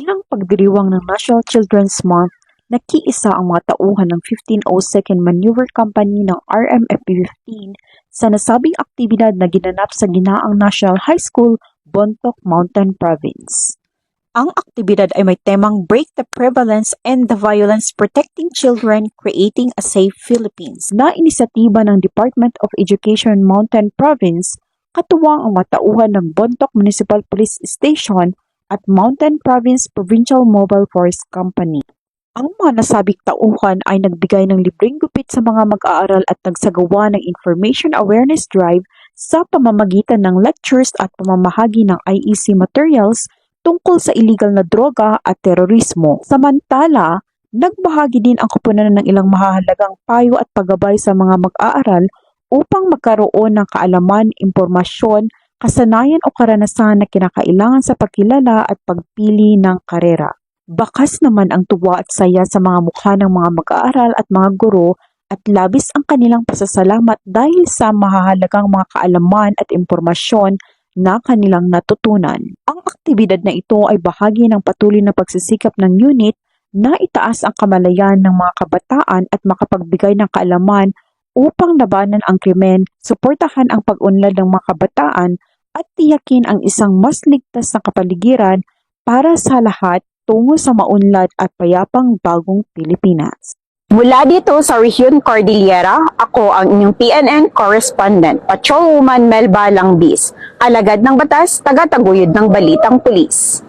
Bilang pagdiriwang ng National Children's Month, nakiisa ang mga tauhan ng 1502nd Maneuver Company ng RMFP-15 sa nasabing aktibidad na ginanap sa Ginaang National High School, Bontoc Mountain Province. Ang aktibidad ay may temang Break the Prevalence and the Violence Protecting Children, Creating a Safe Philippines na inisyatiba ng Department of Education Mountain Province, katuwang ang mga tauhan ng Bontoc Municipal Police Station at Mountain Province Provincial Mobile Force Company. Ang mga nasabing tauhan ay nagbigay ng libreng gupit sa mga mag-aaral at nagsagawa ng Information Awareness Drive sa pamamagitan ng lectures at pamamahagi ng IEC materials tungkol sa illegal na droga at terorismo. Samantala, nagbahagi din ang koponan ng ilang mahahalagang payo at paggabay sa mga mag-aaral upang magkaroon ng kaalaman, impormasyon, kasanayan o karanasan na kinakailangan sa pagkilala at pagpili ng karera. Bakas naman ang tuwa at saya sa mga mukha ng mga mag-aaral at mga guro at labis ang kanilang pasasalamat dahil sa mahahalagang mga kaalaman at impormasyon na kanilang natutunan. Ang aktibidad na ito ay bahagi ng patuloy na pagsisikap ng unit na itaas ang kamalayan ng mga kabataan at makapagbigay ng kaalaman upang labanan ang krimen, suportahan ang pag-unlad ng mga kabataan at tiyakin ang isang mas ligtas na kapaligiran para sa lahat tungo sa maunlad at payapang bagong Pilipinas. Mula dito sa Rehiyon Cordillera, ako ang inyong PNN correspondent, Patrolwoman Melba Langbis, alagad ng batas, taga-taguyod ng Balitang Pulis.